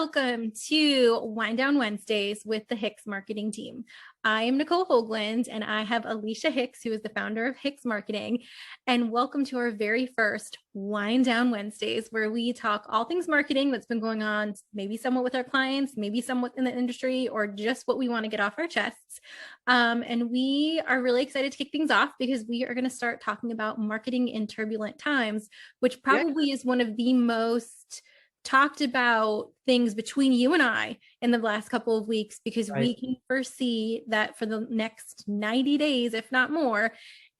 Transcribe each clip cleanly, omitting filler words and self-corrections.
welcome to Wind Down Wednesdays with the Hicks marketing team. I am Nicole Hoglund, and I have Alicia Hicks, who is the founder of Hicks Marketing. And welcome to our very first Wind Down Wednesdays, where we talk all things marketing that's been going on, maybe somewhat with our clients, maybe somewhat in the industry, or just what we want to get off our chests. And we are really excited to kick things off because we are going to start talking about marketing in turbulent times, which probably is one of the most talked about things between you and I in the last couple of weeks, because we can foresee that for the next 90 days, if not more,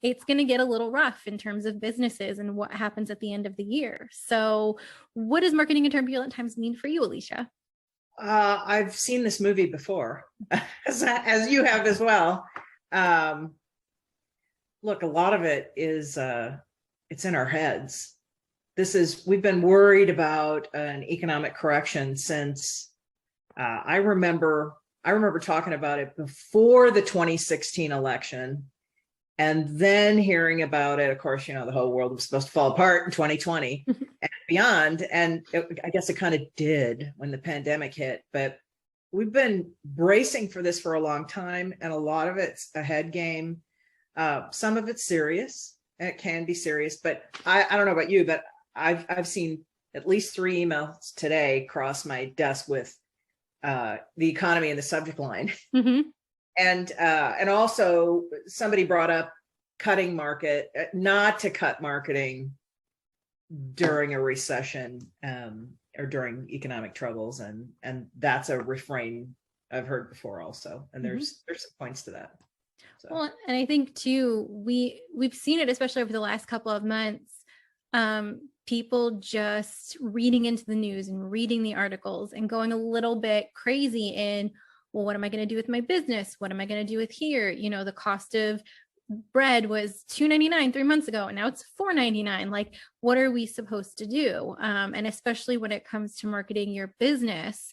it's going to get a little rough in terms of businesses and what happens at the end of the year. So what does marketing in turbulent times mean for you, Alicia? I've seen this movie before, as you have as well. Look, a lot of it is, it's in our heads. We've been worried about an economic correction since I remember talking about it before the 2016 election, and then hearing about it. Of course, the whole world was supposed to fall apart in 2020 and beyond. And I guess it kind of did when the pandemic hit, but we've been bracing for this for a long time. And a lot of it's a head game. Some of it's serious, and it can be serious, but I don't know about you, but I've seen at least 3 emails today cross my desk with the economy in the subject line. Mm-hmm. And also somebody brought up cutting market, not to cut marketing during a recession or during economic troubles, and that's a refrain I've heard before also. And there's some points to that. So. Well, and I think too, we've seen it, especially over the last couple of months. People just reading into the news and reading the articles and going a little bit crazy in, well, what am I going to do with my business? What am I going to do with here? The cost of bread was $2.99 3 months ago, and now it's $4.99. Like, what are we supposed to do? And especially when it comes to marketing your business,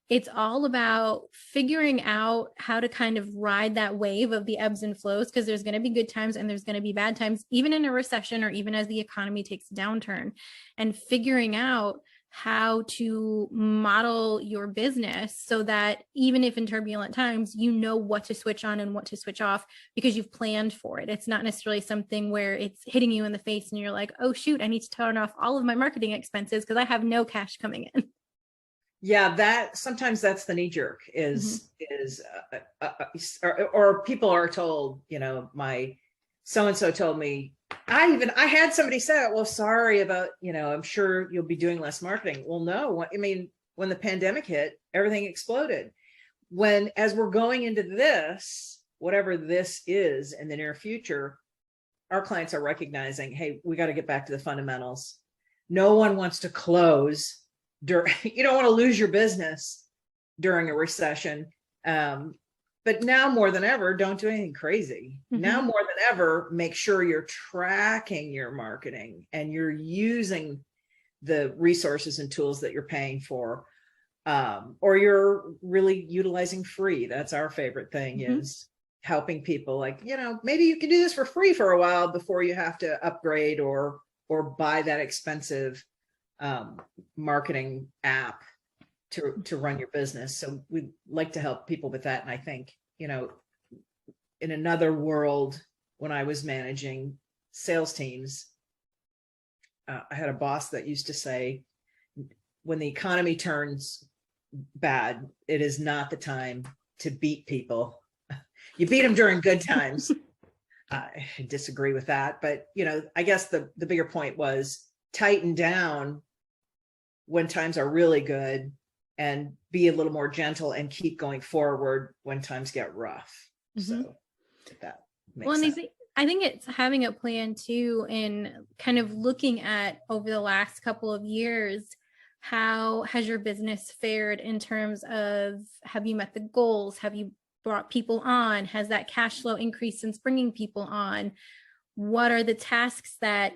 it's all about figuring out how to kind of ride that wave of the ebbs and flows, because there's going to be good times and there's going to be bad times, even in a recession or even as the economy takes a downturn, and figuring out how to model your business so that even if in turbulent times, you know what to switch on and what to switch off because you've planned for it. It's not necessarily something where it's hitting you in the face and you're like, oh, shoot, I need to turn off all of my marketing expenses because I have no cash coming in. Yeah, sometimes that's the knee jerk or people are told, my so-and-so told me, I had somebody say, well, sorry about, I'm sure you'll be doing less marketing. Well, no, I mean, when the pandemic hit, everything exploded. As we're going into this, whatever this is in the near future, our clients are recognizing, hey, we got to get back to the fundamentals. No one wants to close. You don't want to lose your business during a recession. But now more than ever, don't do anything crazy. Mm-hmm. Now more than ever, make sure you're tracking your marketing and you're using the resources and tools that you're paying for, or you're really utilizing free. That's our favorite thing, is helping people, like, maybe you can do this for free for a while before you have to upgrade or buy that expensive marketing app to run your business. So we like to help people with that. And I think, in another world, when I was managing sales teams, I had a boss that used to say, when the economy turns bad, it is not the time to beat people. You beat them during good times. I disagree with that. But, I guess the bigger point was tighten down when times are really good and be a little more gentle and keep going forward when times get rough. So that makes sense. I think it's having a plan too, in kind of looking at over the last couple of years, how has your business fared in terms of, have you met the goals? Have you brought people on? Has that cash flow increased since bringing people on? What are the tasks that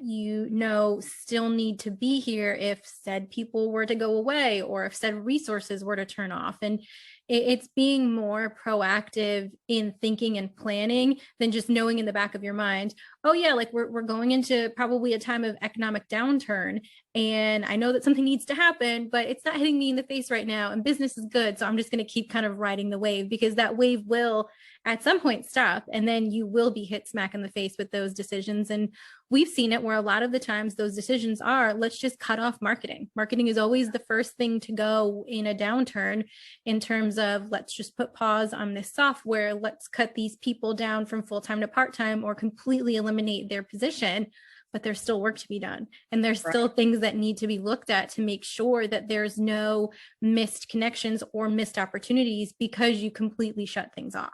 still need to be here if said people were to go away, or if said resources were to turn off? And It's being more proactive in thinking and planning than just knowing in the back of your mind, oh yeah, like we're going into probably a time of economic downturn, and I know that something needs to happen, but it's not hitting me in the face right now, and business is good, so I'm just going to keep kind of riding the wave, because that wave will at some point stop, and then you will be hit smack in the face with those decisions. And we've seen it where a lot of the times those decisions are, let's just cut off marketing. Marketing is always the first thing to go in a downturn, in terms of let's just put pause on this software, let's cut these people down from full-time to part-time, or completely eliminate their position. But there's still work to be done, and there's still things that need to be looked at to make sure that there's no missed connections or missed opportunities because you completely shut things off.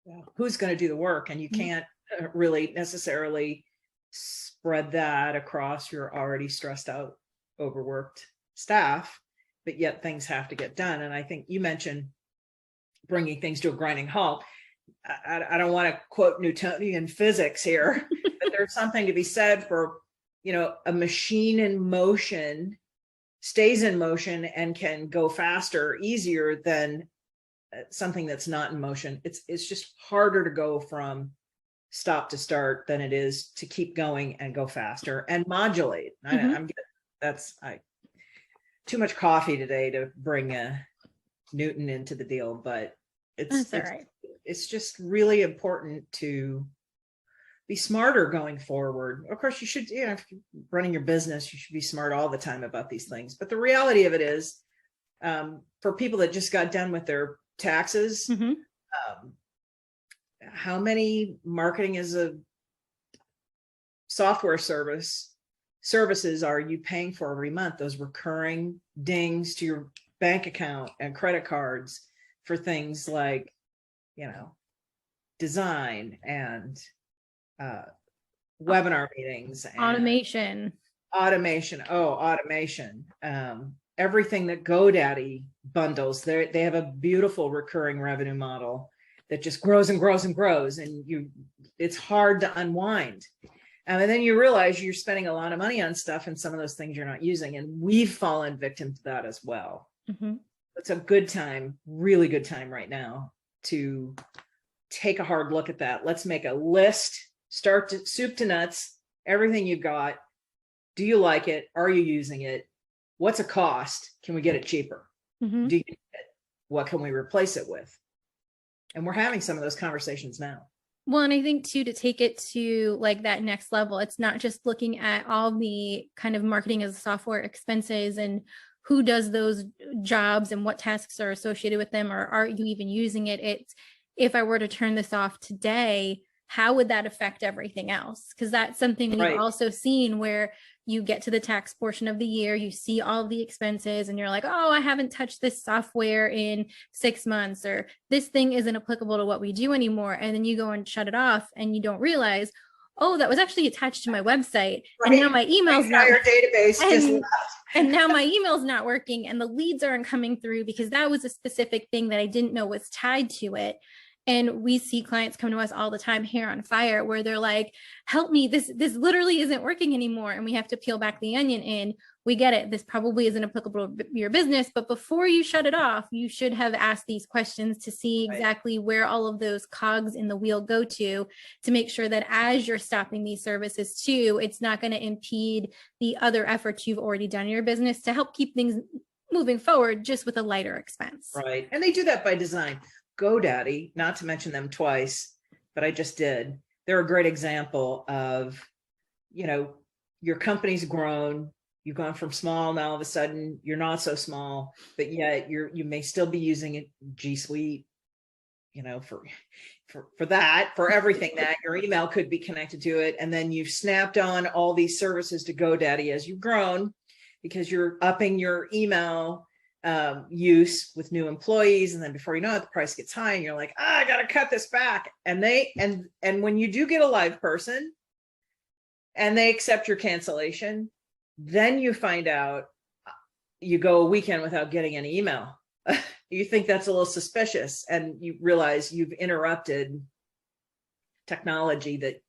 Yeah. Who's going to do the work? And you can't really necessarily spread that across your already stressed out, overworked staff, but yet things have to get done. And I think you mentioned bringing things to a grinding halt. I don't want to quote Newtonian physics here, but there's something to be said for, a machine in motion stays in motion and can go faster, easier than something that's not in motion. It's just harder to go from stop to start than it is to keep going and go faster and modulate. I'm too much coffee today to bring Newton into the deal, but it's just really important to be smarter going forward. Of course, you should, if you're running your business, you should be smart all the time about these things. But the reality of it is, for people that just got done with their taxes, how many marketing as a software services are you paying for every month? Those recurring dings to your bank account and credit cards for things like, design and webinar meetings and automation. Everything that GoDaddy bundles, they have a beautiful recurring revenue model that just grows and grows and grows, and it's hard to unwind. And then you realize you're spending a lot of money on stuff, and some of those things you're not using. And we've fallen victim to that as well. It's a good time, really good time right now to take a hard look at that. Let's make a list, start to soup to nuts, everything you've got. Do you like it? Are you using it? What's a cost? Can we get it cheaper? Do you need it? What can we replace it with? And we're having some of those conversations now. Well, and I think too, to take it to like that next level, it's not just looking at all the kind of marketing as a software expenses and who does those jobs and what tasks are associated with them, or are you even using it? It's, if I were to turn this off today, how would that affect everything else? Because that's something we've also seen, where you get to the tax portion of the year, you see all the expenses, and you're like, oh, I haven't touched this software in 6 months, or this thing isn't applicable to what we do anymore. And then you go and shut it off, and you don't realize, oh, that was actually attached to my website. And now my email's not, database just left. And now my email's not working, and the leads aren't coming through because that was a specific thing that I didn't know was tied to it. And we see clients come to us all the time, hair on fire, where they're like, help me, this literally isn't working anymore. And we have to peel back the onion in. We get it. This probably isn't applicable to your business, but before you shut it off, you should have asked these questions to see exactly where all of those cogs in the wheel go to make sure that as you're stopping these services too, it's not going to impede the other efforts you've already done in your business to help keep things moving forward, just with a lighter expense. Right. And they do that by design. GoDaddy, not to mention them twice, but I just did. They're a great example of, your company's grown, you've gone from small, now all of a sudden you're not so small, but yet you may still be using it G Suite, for that, for everything that your email could be connected to it. And then you've snapped on all these services to GoDaddy as you've grown, because you're upping your email use with new employees. And then before you know it, the price gets high and you're like, I got to cut this back. And when you do get a live person and they accept your cancellation, then you find out you go a weekend without getting any email. You think that's a little suspicious, and you realize you've interrupted technology that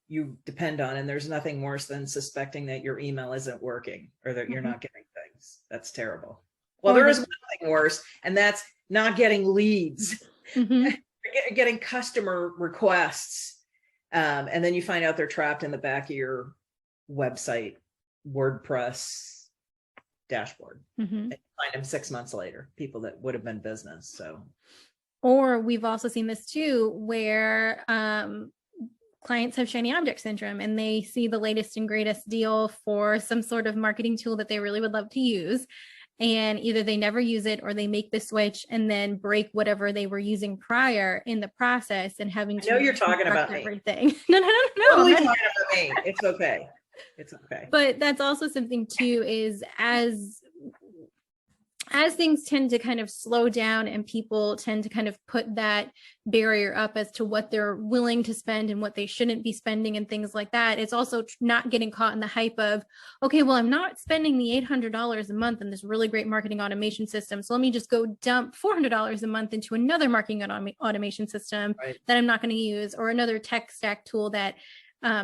you depend on. And there's nothing worse than suspecting that your email isn't working or that you're not getting things. That's terrible. Well, there is one thing worse, and that's not getting leads, Mhm. getting customer requests. And then you find out they're trapped in the back of your website, WordPress dashboard. Mhm. And you find them 6 months later, people that would have been business. So, Or we've also seen this too, where clients have shiny object syndrome and they see the latest and greatest deal for some sort of marketing tool that they really would love to use. And either they never use it or they make the switch and then break whatever they were using prior in the process and having I know to you're talking about me. everything. No. Totally talking about me. It's okay. It's okay. But that's also something too, is as things tend to kind of slow down and people tend to kind of put that barrier up as to what they're willing to spend and what they shouldn't be spending and things like that, it's also not getting caught in the hype of, okay, well, I'm not spending the $800 a month in this really great marketing automation system, so let me just go dump $400 a month into another marketing automation system Right. that I'm not going to use, or another tech stack tool that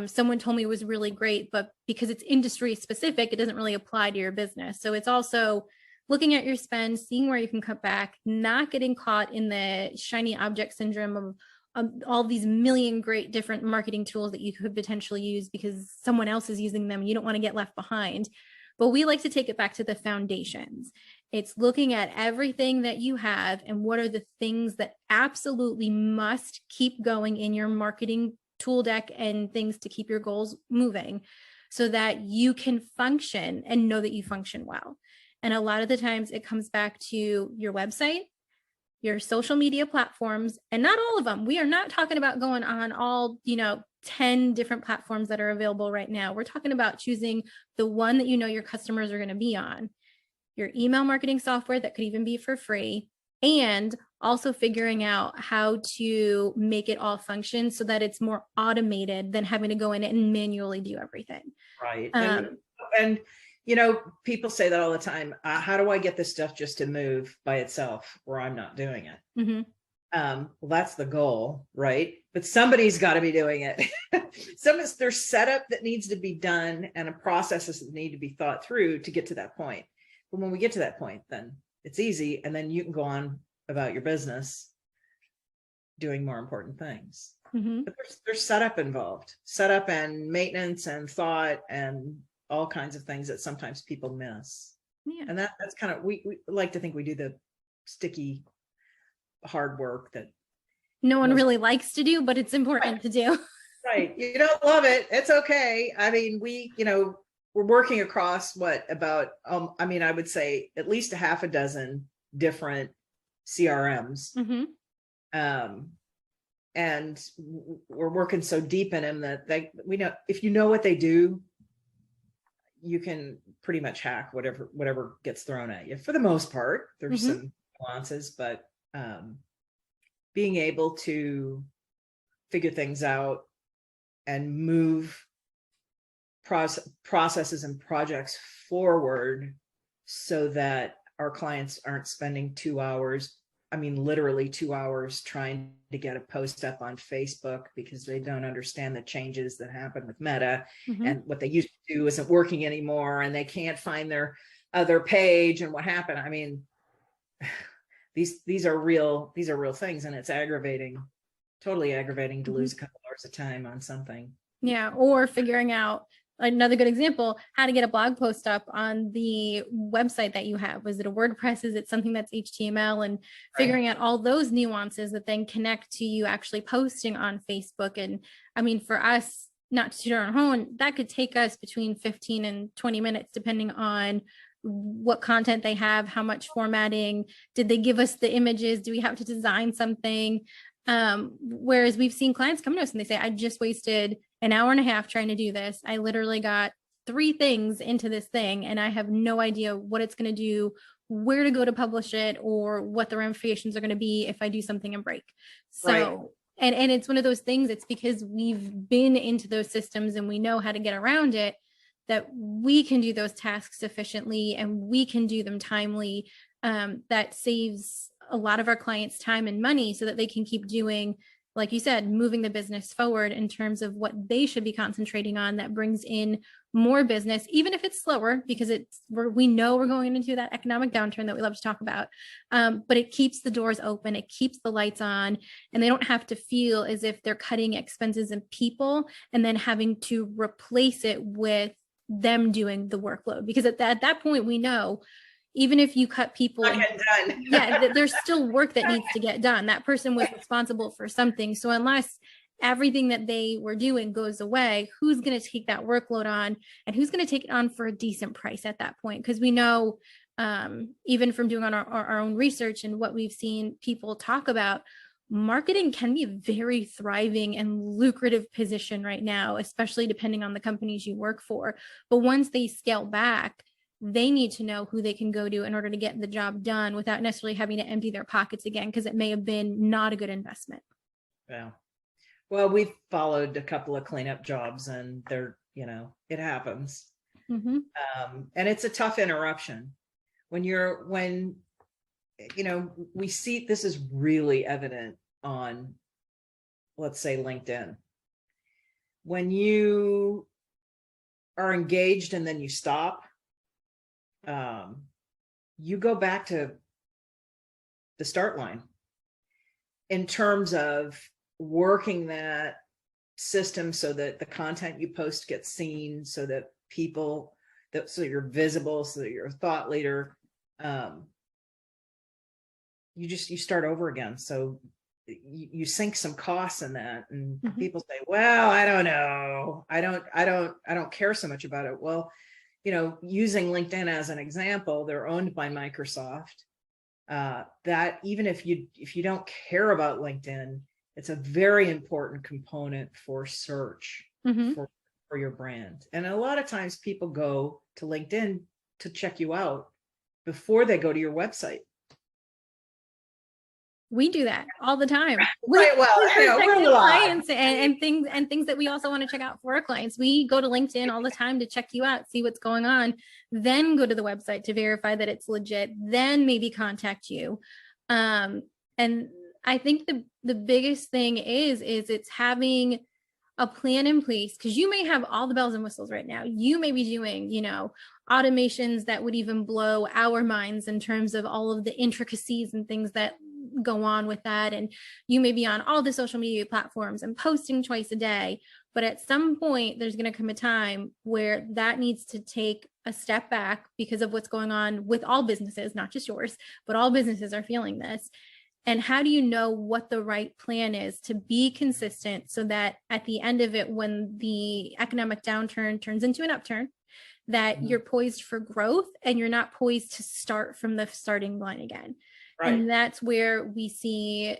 someone told me was really great, but because it's industry specific, it doesn't really apply to your business. So it's also looking at your spend, seeing where you can cut back, not getting caught in the shiny object syndrome of all these million great different marketing tools that you could potentially use because someone else is using them. You don't want to get left behind. But we like to take it back to the foundations. It's looking at everything that you have and what are the things that absolutely must keep going in your marketing tool deck and things to keep your goals moving so that you can function and know that you function well. And a lot of the times it comes back to your website, your social media platforms, and not all of them. We are not talking about going on all, 10 different platforms that are available right now. We're talking about choosing the one that you know your customers are going to be on, your email marketing software that could even be for free, and also figuring out how to make it all function so that it's more automated than having to go in and manually do everything. Right. And people say that all the time. How do I get this stuff just to move by itself where I'm not doing it? Mm-hmm. Well, that's the goal, right? But somebody's got to be doing it. There's setup that needs to be done and processes that need to be thought through to get to that point. But when we get to that point, then it's easy. And then you can go on about your business doing more important things. Mm-hmm. But there's setup involved, setup and maintenance and thought and all kinds of things that sometimes people miss. Yeah. And that's kind of, we like to think we do the sticky, hard work that no one really likes to do, but it's important to do. Right. You don't love it. It's okay. I mean, we're working across I would say at least a half a dozen different CRMs. Mm-hmm. And we're working so deep in them that we know if you know what they do, you can pretty much hack whatever gets thrown at you. For the most part, there's Mm-hmm. some nuances, but being able to figure things out and move processes and projects forward so that our clients aren't spending 2 hours, literally 2 hours trying to get a post up on Facebook because they don't understand the changes that happen with Meta. Mm-hmm. And what they used to do isn't working anymore and they can't find their other page and what happened. These are real things, and it's totally aggravating to lose a couple hours of time on something. Yeah. Or figuring out another good example, how to get a blog post up on the website that you have. Was it a WordPress? Is it something that's HTML? And figuring out all those nuances that then connect to you actually posting on Facebook. And for us, not to toot our own horn, that could take us between 15 and 20 minutes, depending on what content they have, how much formatting, did they give us the images? Do we have to design something? Whereas we've seen clients come to us and they say, I just wasted an hour and a half trying to do this. I literally got 3 things into this thing and I have no idea what it's going to do, where to go to publish it, or what the ramifications are going to be if I do something and break. So, right. And it's one of those things, it's because we've been into those systems and we know how to get around it, that we can do those tasks efficiently and we can do them timely. That saves a lot of our clients time and money so that they can keep doing like you said, moving the business forward in terms of what they should be concentrating on that brings in more business, even if it's slower, because we know we're going into that economic downturn that we love to talk about. But it keeps the doors open, it keeps the lights on, and they don't have to feel as if they're cutting expenses and people and then having to replace it with them doing the workload. Because at that point, we know even if you cut people, yeah, there's still work that needs to get done. That person was responsible for something. So unless everything that they were doing goes away, who's going to take that workload on, and who's going to take it on for a decent price at that point? Because we know, even from doing on our own research and what we've seen people talk about, marketing can be a very thriving and lucrative position right now, especially depending on the companies you work for. But once they scale back, they need to know who they can go to in order to get the job done without necessarily having to empty their pockets again, because it may have been not a good investment. Yeah. Well, we've followed a couple of cleanup jobs, and they're, it happens. Mm-hmm. And it's a tough interruption when we see this is really evident on, let's say, LinkedIn. When you are engaged and then you stop, you go back to the start line in terms of working that system so that the content you post gets seen, so that so you're visible, so that you're a thought leader. You start over again. So you sink some costs in that, and mm-hmm. people say, well, I don't know. I don't care so much about it. Well, using LinkedIn as an example, they're owned by Microsoft. That even if you don't care about LinkedIn, it's a very important component for search, mm-hmm. for your brand. And a lot of times people go to LinkedIn to check you out before they go to your website. We do that all the time. Right. Well, we're clients and things that we also want to check out for our clients. We go to LinkedIn all the time to check you out, see what's going on, then go to the website to verify that it's legit, then maybe contact you. And I think the biggest thing is it's having a plan in place, because you may have all the bells and whistles right now. You may be doing, automations that would even blow our minds in terms of all of the intricacies and things that go on with that. And you may be on all the social media platforms and posting twice a day. But at some point, there's going to come a time where that needs to take a step back because of what's going on with all businesses, not just yours, but all businesses are feeling this. And how do you know what the right plan is to be consistent so that at the end of it, when the economic downturn turns into an upturn, that mm-hmm. you're poised for growth and you're not poised to start from the starting line again. Right. And that's where we see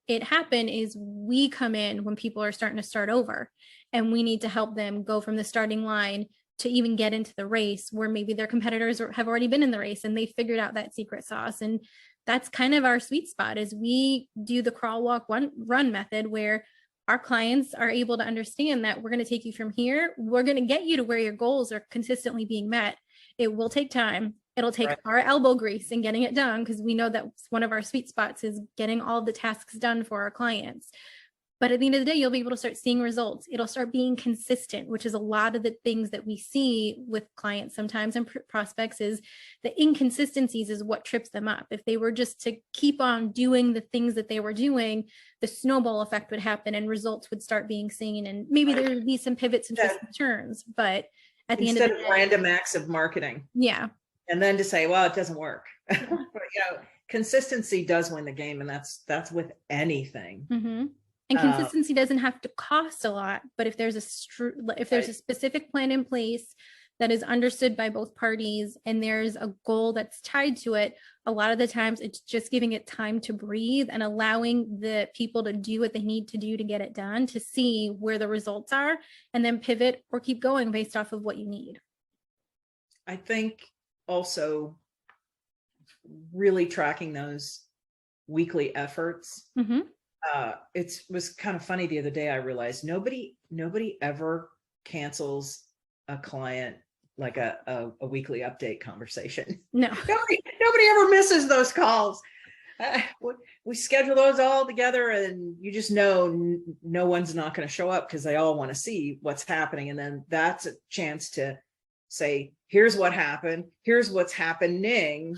it happen, is we come in when people are starting to start over, and we need to help them go from the starting line to even get into the race where maybe their competitors have already been in the race and they figured out that secret sauce. And that's kind of our sweet spot, is we do the crawl, walk, run method, where our clients are able to understand that we're going to take you from here. We're going to get you to where your goals are consistently being met. It will take time. It'll take right. our elbow grease in getting it done, because we know that one of our sweet spots is getting all the tasks done for our clients. But at the end of the day, you'll be able to start seeing results. It'll start being consistent, which is a lot of the things that we see with clients sometimes and prospects, is the inconsistencies is what trips them up. If they were just to keep on doing the things that they were doing, the snowball effect would happen and results would start being seen. And maybe there would be some pivots and twists and turns, but at the end of the day, instead of random acts of marketing. Yeah. And then to say, well, it doesn't work. But, consistency does win the game, and that's with anything. Mm-hmm. And consistency doesn't have to cost a lot, but if there's a specific plan in place that is understood by both parties and there's a goal that's tied to it, a lot of the times it's just giving it time to breathe and allowing the people to do what they need to do to get it done, to see where the results are, and then pivot or keep going based off of what you need. I think also really tracking those weekly efforts. Mm-hmm. It was kind of funny the other day. I realized nobody ever cancels a client like a weekly update conversation. No, nobody ever misses those calls. we schedule those all together, and you just know no one's not going to show up because they all want to see what's happening. And then that's a chance to say, here's what happened, here's what's happening,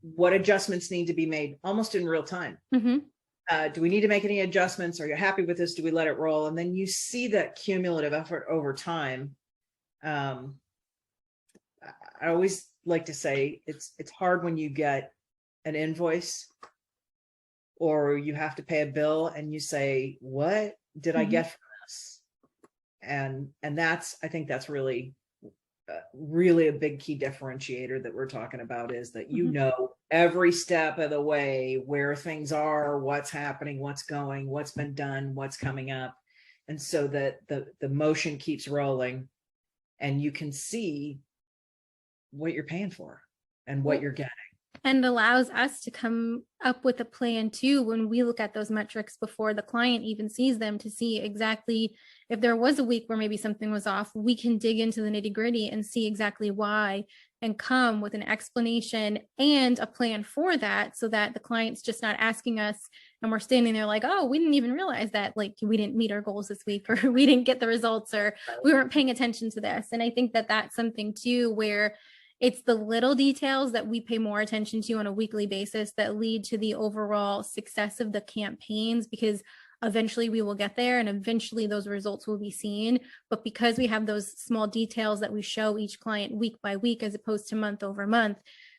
what adjustments need to be made almost in real time. Mm-hmm. Do we need to make any adjustments? Are you happy with this? Do we let it roll? And then you see that cumulative effort over time. I always like to say it's hard when you get an invoice or you have to pay a bill and you say, what did I get from this? And that's, I think that's really a big key differentiator that we're talking about, is that you know every step of the way where things are, what's happening, what's going, what's been done, what's coming up. And so that the motion keeps rolling and you can see what you're paying for and what you're getting. And allows us to come up with a plan too when we look at those metrics before the client even sees them, to see exactly if there was a week where maybe something was off, we can dig into the nitty-gritty and see exactly why and come with an explanation and a plan for that, so that the client's just not asking us and we're standing there like, oh, we didn't even realize that, like, we didn't meet our goals this week, or we didn't get the results, or we weren't paying attention to this. And I think that that's something too where it's the little details that we pay more attention to on a weekly basis that lead to the overall success of the campaigns, because eventually we will get there and eventually those results will be seen. But because we have those small details that we show each client week by week, as opposed to month over month,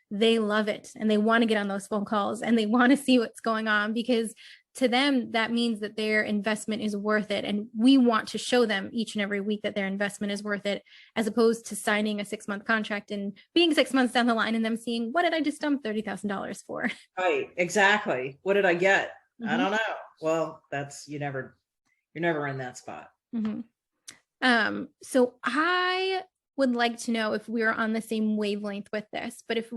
they love it and they want to get on those phone calls and they want to see what's going on, because to them, that means that their investment is worth it. And we want to show them each and every week that their investment is worth it, as opposed to signing a 6-month contract and being 6 months down the line and them seeing, what did I just dump $30,000 for? Right. Exactly. What did I get? I don't know. Well, you're never in that spot. So I would like to know if we're on the same wavelength with this, but if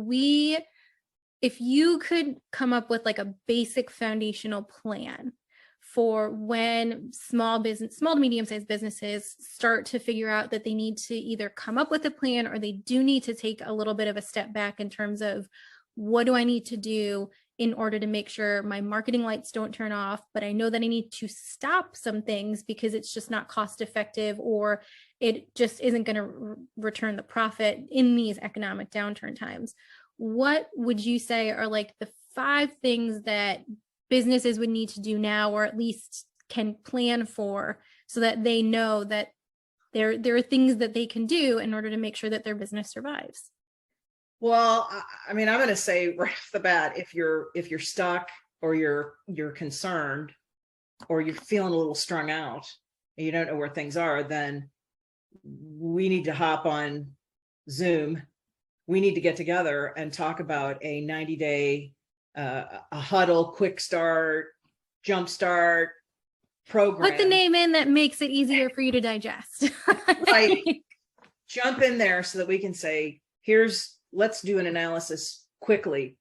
you could come up with like a basic foundational plan for when small to medium-sized businesses start to figure out that they need to either come up with a plan, or they do need to take a little bit of a step back in terms of, what do I need to do in order to make sure my marketing lights don't turn off, but I know that I need to stop some things because it's just not cost effective, or it just isn't going to return the profit in these economic downturn times. What would you say are like the 5 things that businesses would need to do now, or at least can plan for, so that they know that there are things that they can do in order to make sure that their business survives? Well, I mean, I'm going to say right off the bat, if you're stuck, or you're concerned, or you're feeling a little strung out and you don't know where things are, then we need to hop on Zoom. We need to get together and talk about a 90-day, a huddle, quick start, jump start program. Put the name in that makes it easier for you to digest. Right. Jump in there so that we can say, let's do an analysis quickly.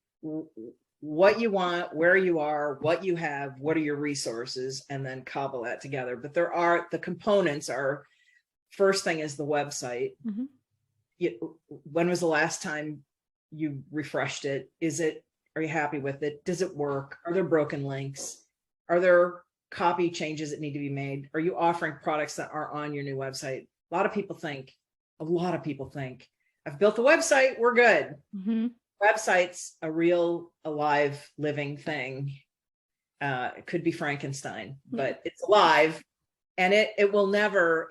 What you want, where you are, what you have, what are your resources, and then cobble that together. But the components are, first thing is the website. When was the last time you refreshed it? Are you happy with it? Does it work? Are there broken links? Are there copy changes that need to be made? Are you offering products that are on your new website? A lot of people think, I've built a website, we're good. Website's a real, alive, living thing. It could be Frankenstein, but it's alive. And it will never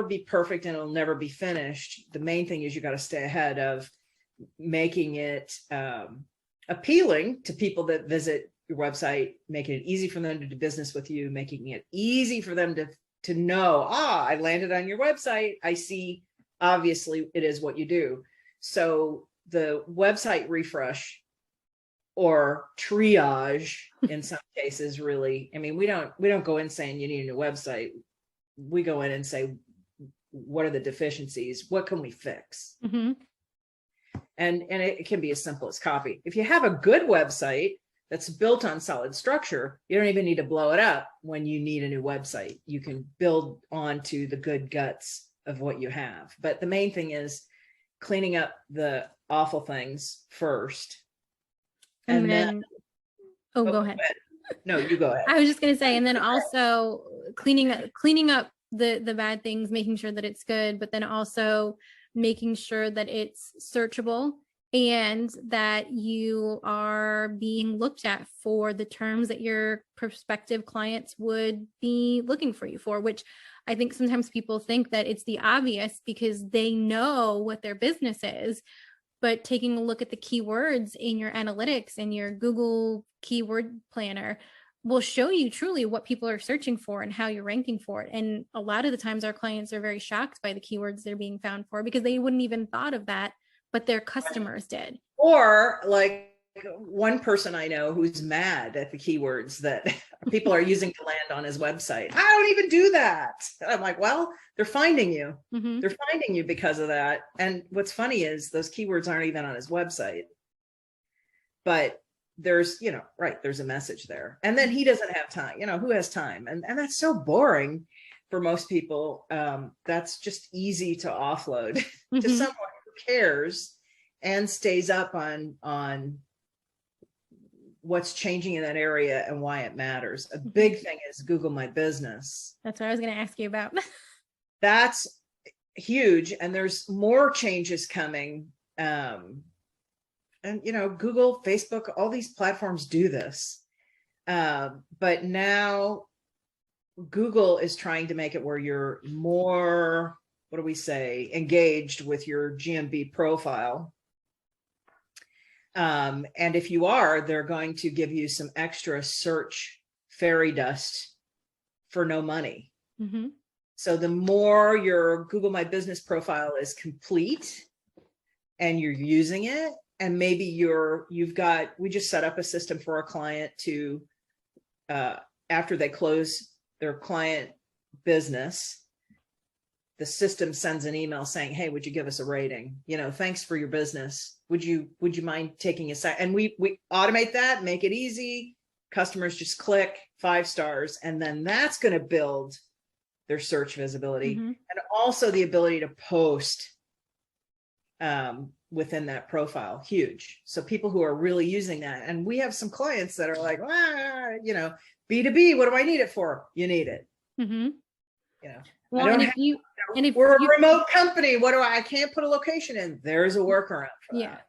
be perfect, and it'll never be finished. The main thing is you got to stay ahead of making it appealing to people that visit your website, making it easy for them to do business with you, making it easy for them to know, I landed on your website. I see, obviously it is what you do. So the website refresh or triage in some cases, really, I mean, we don't go in saying you need a new website. We go in and say, what are the deficiencies? What can we fix? And it can be as simple as copy. If you have a good website that's built on solid structure, you don't even need to blow it up when you need a new website. You can build onto the good guts of what you have. But the main thing is cleaning up the awful things first. And then Oh, Oh, go go ahead. ahead. No, you go ahead. I was just going to say, and then also cleaning up the bad things, making sure that it's good, but then also making sure that it's searchable and that you are being looked at for the terms that your prospective clients would be looking for you for, which I think sometimes people think that it's the obvious because they know what their business is. But taking a look at the keywords in your analytics and your Google keyword planner will show you truly what people are searching for and how you're ranking for it. And a lot of the times our clients are very shocked by the keywords they're being found for because they wouldn't even thought of that, but their customers did. Or like one person I know who's mad at the keywords that people are using to land on his website. I don't even do that. I'm like, well, they're finding you. Mm-hmm. They're finding you because of that. And what's funny is those keywords aren't even on his website. But there's, right, there's a message there. And then he doesn't have time. Who has time? And that's so boring for most people. That's just easy to offload Mm-hmm. to someone who cares and stays up on what's changing in that area and why it matters. A big thing is Google My Business. That's what I was going to ask you about. That's huge. And there's more changes coming. And, Google, Facebook, all these platforms do this. But now Google is trying to make it where you're more, what do we say, engaged with your GMB profile. And if you are, they're going to give you some extra search fairy dust for no money. Mm-hmm. So the more your Google My Business profile is complete and you're using it, and maybe we just set up a system for a client to, after they close their client business, the system sends an email saying, hey, would you give us a rating? Thanks for your business. Would you mind taking a sec? And we automate that, make it easy. Customers just click 5 stars, and then that's going to build their search visibility. Mm-hmm. And also the ability to post within that profile. Huge. So people who are really using that, and we have some clients that are like, B2B, what do I need it for? You need it. Mm-hmm. Well, and if we're a remote company, I can't put a location in. There's a workaround for that.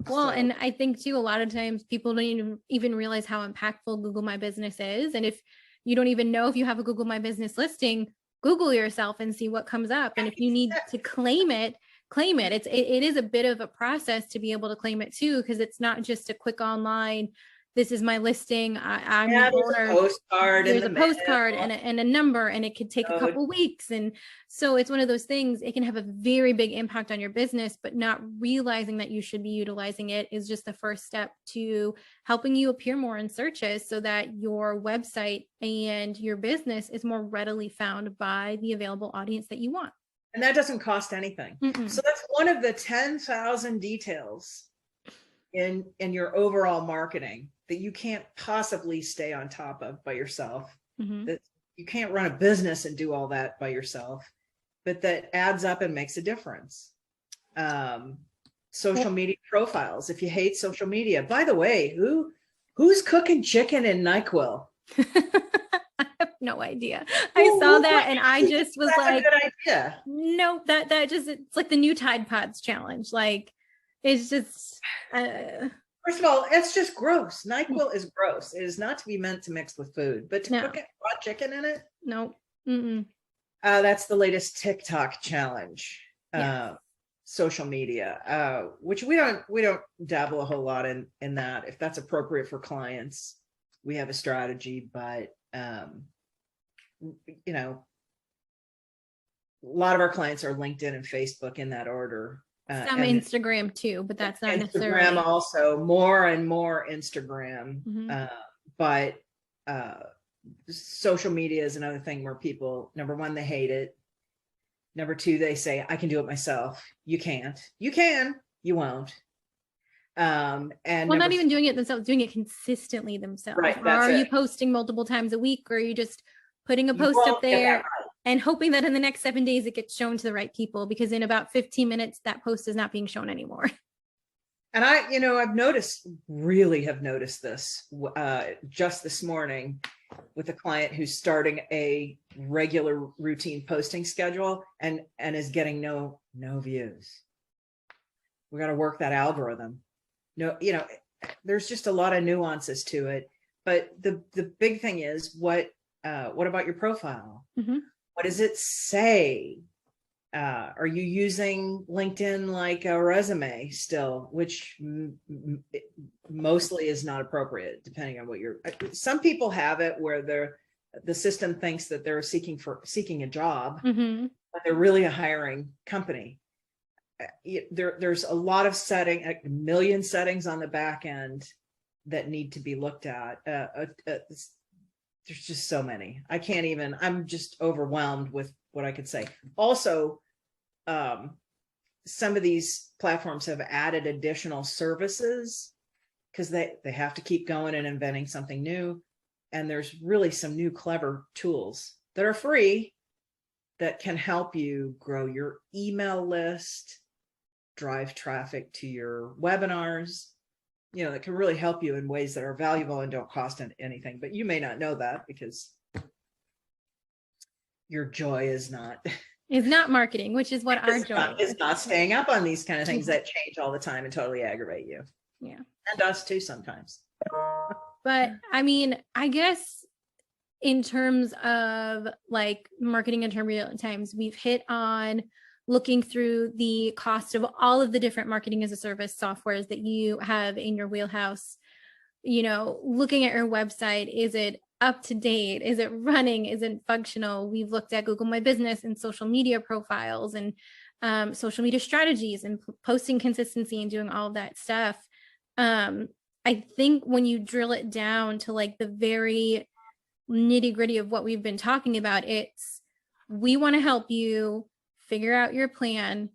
Well, and I think too, a lot of times people don't even realize how impactful Google My Business is. And if you don't even know if you have a Google My Business listing, Google yourself and see what comes up. And if you need to claim it. It is a bit of a process to be able to claim it too, because it's not just a quick online, this is my listing. I'm the owner. There's a postcard and a number, and it could take a couple weeks. And so it's one of those things, it can have a very big impact on your business, but not realizing that you should be utilizing it is just the first step to helping you appear more in searches so that your website and your business is more readily found by the available audience that you want. And that doesn't cost anything. Mm-mm. So that's one of the 10,000 details in your overall marketing that you can't possibly stay on top of by yourself. Mm-hmm. That you can't run a business and do all that by yourself, but that adds up and makes a difference. Social media profiles. If you hate social media, by the way, who's cooking chicken in NyQuil? I have no idea. I saw that and I just was like, a good idea. No, that just, it's like the new Tide Pods challenge. Like, it's just first of all, it's just gross. NyQuil is gross. It is not to be meant to mix with food, but to cook it, raw chicken in it. No. Mm-mm. That's the latest TikTok challenge. Yes. Social media, which we don't dabble a whole lot in that. If that's appropriate for clients, we have a strategy, but a lot of our clients are LinkedIn and Facebook in that order. Some Instagram too, but that's not necessarily. Instagram also, more and more Instagram. Mm-hmm. But social media is another thing where people, number one, they hate it. Number two, they say, I can do it myself. You can't. You can. You won't. And not even doing it themselves, doing it consistently themselves. Right, are you posting multiple times a week, or are you just putting a post up there and hoping that in the next 7 days it gets shown to the right people? Because in about 15 minutes, that post is not being shown anymore. And I've really have noticed this just this morning with a client who's starting a regular routine posting schedule and is getting no views. We got to work that algorithm. There's just a lot of nuances to it. But the big thing is what about your profile? Mm-hmm. What does it say? Are you using LinkedIn like a resume still, which mostly is not appropriate, depending on what some people have it where the system thinks that they're seeking a job, Mm-hmm. but they're really a hiring company. There's a lot of a million settings on the back end that need to be looked at. There's just so many. I'm just overwhelmed with what I could say. Also, some of these platforms have added additional services because they have to keep going and inventing something new. And there's really some new clever tools that are free that can help you grow your email list, drive traffic to your webinars, that can really help you in ways that are valuable and don't cost anything. But you may not know that because your joy is not marketing, which is what our joy is not staying up on these kind of things that change all the time and totally aggravate you. Yeah. And us too sometimes. But I mean, I guess in terms of like marketing in turbulent times, we've hit on looking through the cost of all of the different marketing as a service softwares that you have in your wheelhouse. Looking at your website, is it up to date? Is it running? Is it functional? We've looked at Google My Business and social media profiles and social media strategies and posting consistency and doing all of that stuff. I think when you drill it down to like the very nitty gritty of what we've been talking about, we want to help you figure out your plan,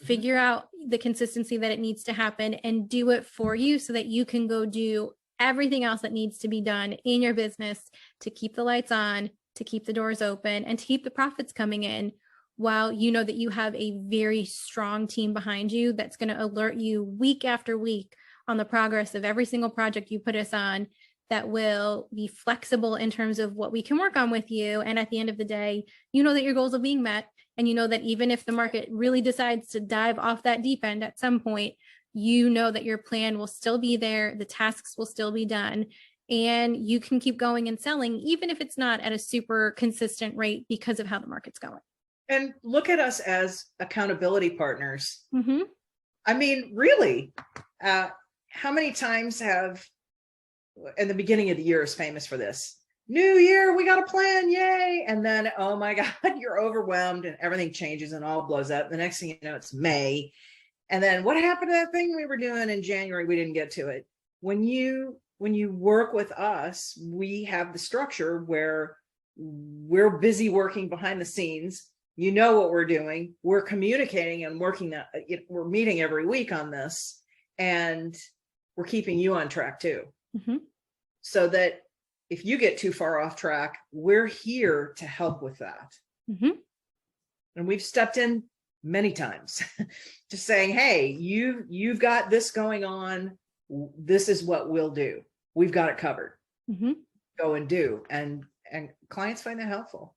figure out the consistency that it needs to happen, and do it for you so that you can go do everything else that needs to be done in your business to keep the lights on, to keep the doors open, and to keep the profits coming in, while you know that you have a very strong team behind you that's going to alert you week after week on the progress of every single project you put us on, that will be flexible in terms of what we can work on with you. And at the end of the day, that your goals are being met. And that even if the market really decides to dive off that deep end at some point, that your plan will still be there, the tasks will still be done, and you can keep going and selling, even if it's not at a super consistent rate because of how the market's going. And look at us as accountability partners. Mm-hmm. I mean, really, how many times in the beginning of the year is famous for this? New year, we got a plan, yay. And then, oh my God, you're overwhelmed and everything changes and all blows up. The next thing you know, it's May. And then what happened to that thing we were doing in January? We didn't get to it. When you work with us, we have the structure where we're busy working behind the scenes. You know what we're doing. We're communicating and working. We're meeting every week on this, and we're keeping you on track too. Mm-hmm. So that if you get too far off track, we're here to help with that. Mm-hmm. And we've stepped in many times just saying, hey, you've got this going on. This is what we'll do. We've got it covered. Mm-hmm. Go and do. And clients find that helpful.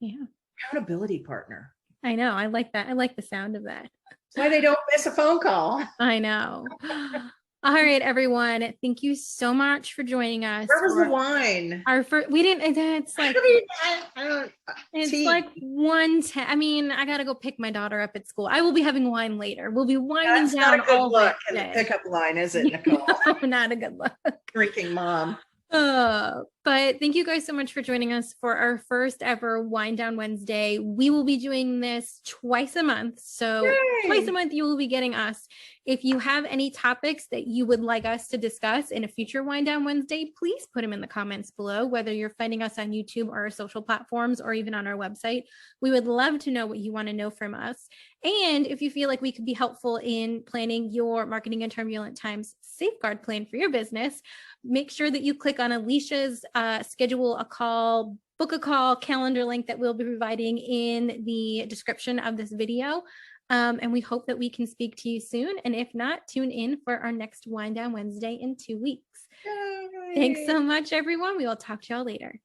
Yeah. Accountability partner. I know. I like that. I like the sound of that. That's why they don't miss a phone call. I know. All right, everyone. Thank you so much for joining us. Where was the wine? We didn't. It's like it's tea. like 1:10. I mean, I gotta go pick my daughter up at school. I will be having wine later. We'll be winding That's down not a good all look in day. the pickup line, is it, Nicole? No, not a good look. Drinking mom. But thank you guys so much for joining us for our first ever Wind Down Wednesday. We will be doing this twice a month. So Yay! Twice a month, you will be getting us. If you have any topics that you would like us to discuss in a future Wind Down Wednesday, please put them in the comments below, whether you're finding us on YouTube or our social platforms or even on our website. We would love to know what you want to know from us. And if you feel like we could be helpful in planning your marketing in turbulent times safeguard plan for your business, make sure that you click on Alicia's schedule a call, book a call calendar link that we'll be providing in the description of this video. And we hope that we can speak to you soon. And if not, tune in for our next Wind Down Wednesday in 2 weeks. Yay. Thanks so much, everyone. We will talk to y'all later.